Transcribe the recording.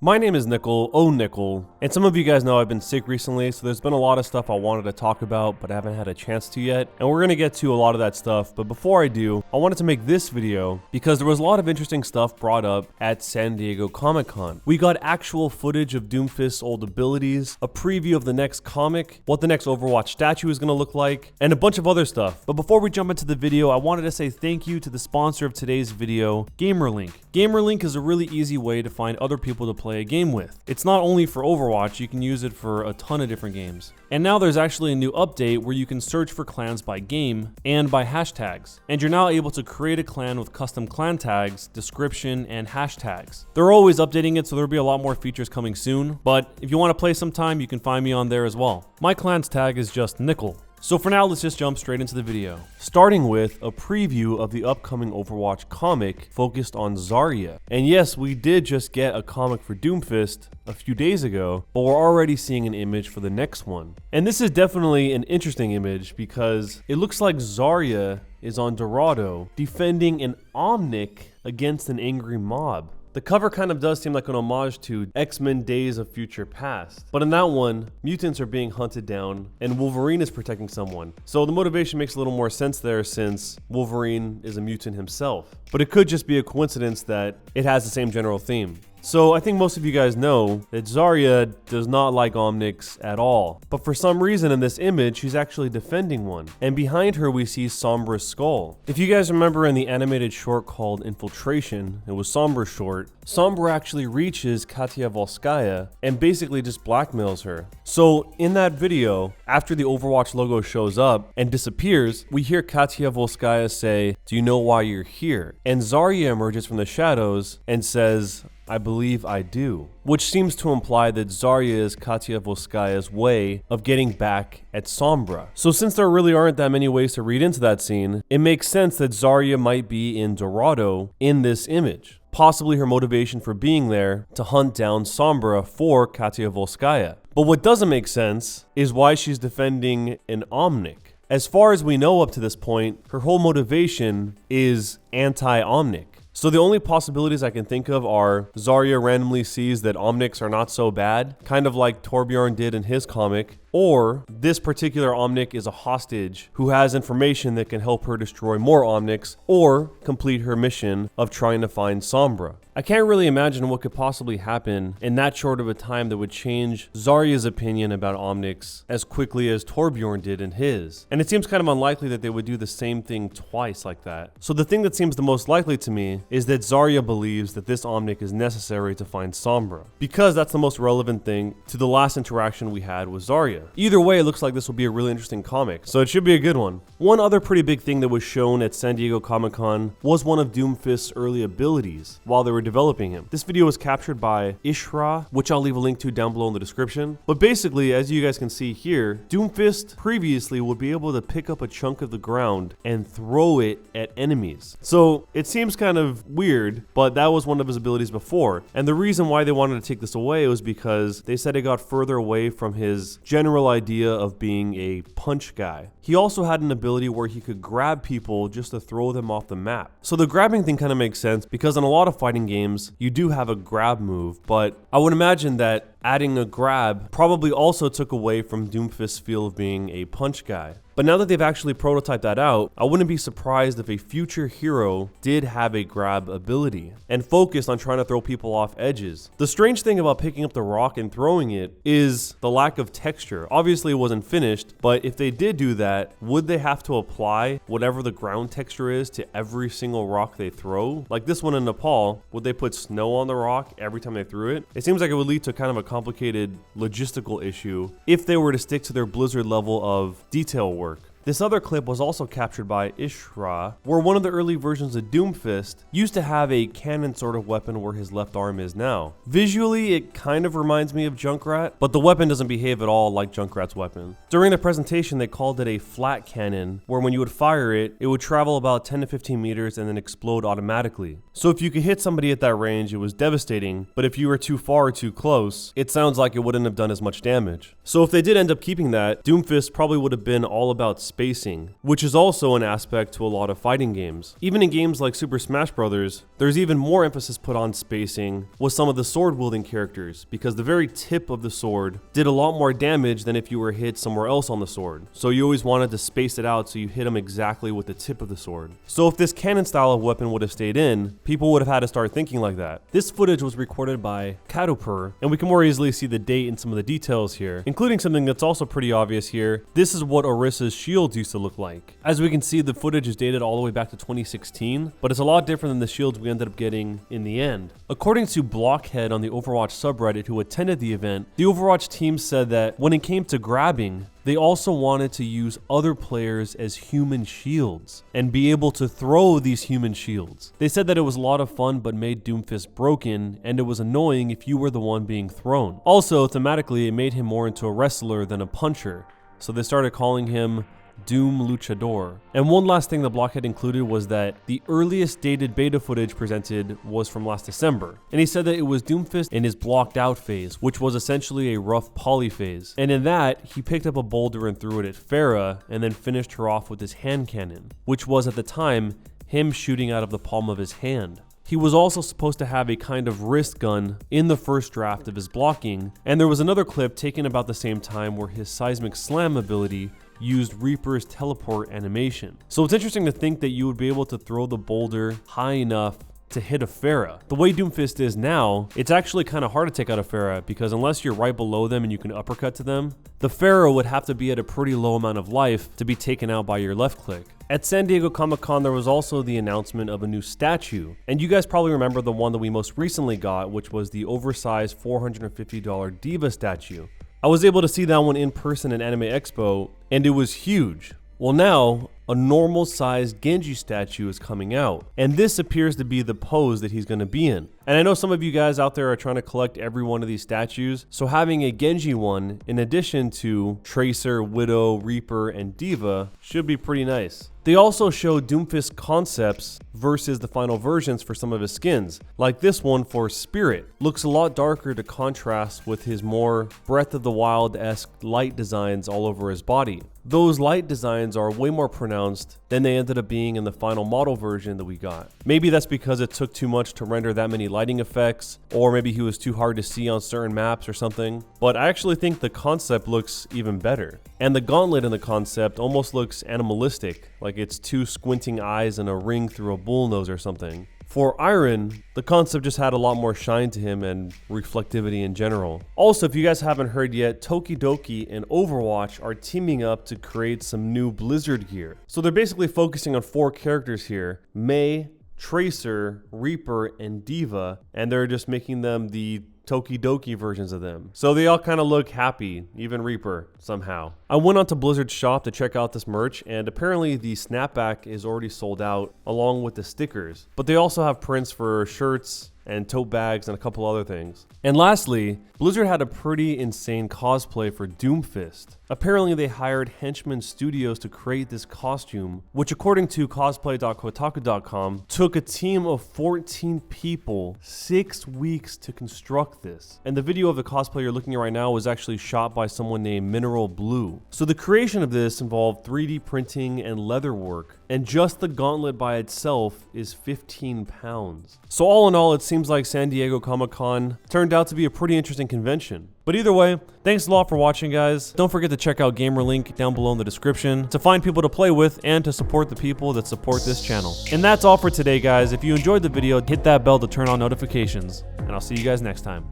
My name is Nickel, and some of you guys know I've been sick recently, so there's been a lot of stuff I wanted to talk about, but I haven't had a chance to yet, and we're gonna get to a lot of that stuff, but before I do, I wanted to make this video because there was a lot of interesting stuff brought up at San Diego Comic-Con. We got actual footage of Doomfist's old abilities, a preview of the next comic, what the next Overwatch statue is gonna look like, and a bunch of other stuff. But before we jump into the video, I wanted to say thank you to the sponsor of today's video, GamerLink. GamerLink is a really easy way to find other people to play a game with. It's not only for Overwatch, you can use it for a ton of different games. And now there's actually a new update where you can search for clans by game and by hashtags. And you're now able to create a clan with custom clan tags, description, and hashtags. They're always updating it, so there'll be a lot more features coming soon. But if you want to play sometime, you can find me on there as well. My clan's tag is just Nickel. So for now, let's just jump straight into the video. Starting with a preview of the upcoming Overwatch comic focused on Zarya. And yes, we did just get a comic for Doomfist a few days ago, but we're already seeing an image for the next one. And this is definitely an interesting image because it looks like Zarya is on Dorado defending an Omnic against an angry mob. The cover kind of does seem like an homage to X-Men Days of Future Past, but in that one, mutants are being hunted down and Wolverine is protecting someone. So the motivation makes a little more sense there since Wolverine is a mutant himself. But it could just be a coincidence that it has the same general theme. So I think most of you guys know that Zarya does not like Omnics at all. But for some reason in this image, she's actually defending one. And behind her we see Sombra's skull. If you guys remember in the animated short called Infiltration, it was Sombra's short, Sombra actually reaches Katya Volskaya and basically just blackmails her. So in that video, after the Overwatch logo shows up and disappears, we hear Katya Volskaya say, "Do you know why you're here?" And Zarya emerges from the shadows and says, "I believe I do," which seems to imply that Zarya is Katya Volskaya's way of getting back at Sombra. So since there really aren't that many ways to read into that scene, it makes sense that Zarya might be in Dorado in this image. Possibly her motivation for being there to hunt down Sombra for Katya Volskaya. But what doesn't make sense is why she's defending an Omnic. As far as we know up to this point, her whole motivation is anti-Omnic. So the only possibilities I can think of are Zarya randomly sees that Omnics are not so bad, kind of like Torbjorn did in his comic, or this particular Omnic is a hostage who has information that can help her destroy more Omnics or complete her mission of trying to find Sombra. I can't really imagine what could possibly happen in that short of a time that would change Zarya's opinion about Omnics as quickly as Torbjorn did in his. And it seems kind of unlikely that they would do the same thing twice like that. So the thing that seems the most likely to me is that Zarya believes that this Omnic is necessary to find Sombra, because that's the most relevant thing to the last interaction we had with Zarya. Either way, it looks like this will be a really interesting comic, so it should be a good one. One other pretty big thing that was shown at San Diego Comic-Con was one of Doomfist's early abilities while they were developing him. This video was captured by Ishra, which I'll leave a link to down below in the description. But basically, as you guys can see here, Doomfist previously would be able to pick up a chunk of the ground and throw it at enemies. So it seems kind of weird, but that was one of his abilities before. And the reason why they wanted to take this away was because they said it got further away from his general idea of being a punch guy. He also had an ability where he could grab people just to throw them off the map. So the grabbing thing kind of makes sense because in a lot of fighting games, you do have a grab move, but I would imagine that adding a grab probably also took away from Doomfist's feel of being a punch guy. But now that they've actually prototyped that out, I wouldn't be surprised if a future hero did have a grab ability and focused on trying to throw people off edges. The strange thing about picking up the rock and throwing it is the lack of texture. Obviously it wasn't finished, but if they did do that, would they have to apply whatever the ground texture is to every single rock they throw? Like this one in Nepal, would they put snow on the rock every time they threw it? It seems like it would lead to kind of a complicated logistical issue if they were to stick to their Blizzard level of detail work. This other clip was also captured by Ishra, where one of the early versions of Doomfist used to have a cannon sort of weapon where his left arm is now. Visually, it kind of reminds me of Junkrat, but the weapon doesn't behave at all like Junkrat's weapon. During the presentation, they called it a flat cannon, where when you would fire it, it would travel about 10 to 15 meters and then explode automatically. So if you could hit somebody at that range, it was devastating, but if you were too far or too close, it sounds like it wouldn't have done as much damage. So if they did end up keeping that, Doomfist probably would have been all about spacing, which is also an aspect to a lot of fighting games. Even in games like Super Smash Bros., there's even more emphasis put on spacing with some of the sword-wielding characters, because the very tip of the sword did a lot more damage than if you were hit somewhere else on the sword. So you always wanted to space it out so you hit them exactly with the tip of the sword. So if this cannon style of weapon would have stayed in, people would have had to start thinking like that. This footage was recorded by Caterpur, and we can more easily see the date and some of the details here, including something that's also pretty obvious here. This is what Orissa's shields used to look like. As we can see, the footage is dated all the way back to 2016, but it's a lot different than the shields we ended up getting in the end. According to Blockhead on the Overwatch subreddit, who attended the event, the Overwatch team said that when it came to grabbing, they also wanted to use other players as human shields and be able to throw these human shields. They said that it was a lot of fun but made Doomfist broken, and it was annoying if you were the one being thrown. Also, thematically, it made him more into a wrestler than a puncher, so they started calling him Doom Luchador. And one last thing the Blockhead included was that the earliest dated beta footage presented was from last December. And he said that it was Doomfist in his blocked out phase, which was essentially a rough poly phase. And in that, he picked up a boulder and threw it at Pharah and then finished her off with his hand cannon, which was at the time him shooting out of the palm of his hand. He was also supposed to have a kind of wrist gun in the first draft of his blocking, and there was another clip taken about the same time where his seismic slam ability used Reaper's teleport animation. So it's interesting to think that you would be able to throw the boulder high enough to hit a Pharah. The way Doomfist is now, it's actually kind of hard to take out a Pharah, because unless you're right below them and you can uppercut to them, the Pharah would have to be at a pretty low amount of life to be taken out by your left click. At San Diego Comic-Con, there was also the announcement of a new statue, and you guys probably remember the one that we most recently got, which was the oversized $450 Diva statue. I was able to see that one in person at Anime Expo, and it was huge. Well, now a normal sized Genji statue is coming out, and this appears to be the pose that he's going to be in. And I know some of you guys out there are trying to collect every one of these statues, so having a Genji one in addition to Tracer, Widow, Reaper, and Diva should be pretty nice. They also showed Doomfist concepts versus the final versions for some of his skins, like this one for Spirit. Looks a lot darker to contrast with his more Breath of the Wild-esque light designs all over his body. Those light designs are way more pronounced than they ended up being in the final model version that we got. Maybe that's because it took too much to render that many lighting effects, or maybe he was too hard to see on certain maps or something. But I actually think the concept looks even better. And the gauntlet in the concept almost looks animalistic, like it's two squinting eyes and a ring through a bullnose or something. For Iron, the concept just had a lot more shine to him and reflectivity in general. Also, if you guys haven't heard yet, Tokidoki and Overwatch are teaming up to create some new Blizzard gear. So they're basically focusing on 4 characters here: Mei, Tracer, Reaper, and Diva, and they're just making them the Tokidoki versions of them. So they all kind of look happy, even Reaper, somehow. I went onto Blizzard's shop to check out this merch, and apparently the snapback is already sold out along with the stickers. But they also have prints for shirts and tote bags and a couple other things. And lastly, Blizzard had a pretty insane cosplay for Doomfist. Apparently they hired Henchman Studios to create this costume, which according to cosplay.kotaku.com took a team of 14 people 6 weeks to construct this. And the video of the cosplay you're looking at right now was actually shot by someone named Mineral Blue. So the creation of this involved 3D printing and leather work, and just the gauntlet by itself is 15 pounds. So all in all, it seems like San Diego Comic-Con turned out to be a pretty interesting convention. But either way, thanks a lot for watching, guys. Don't forget to check out GamerLink down below in the description to find people to play with and to support the people that support this channel. And that's all for today, guys. If you enjoyed the video, hit that bell to turn on notifications, and I'll see you guys next time.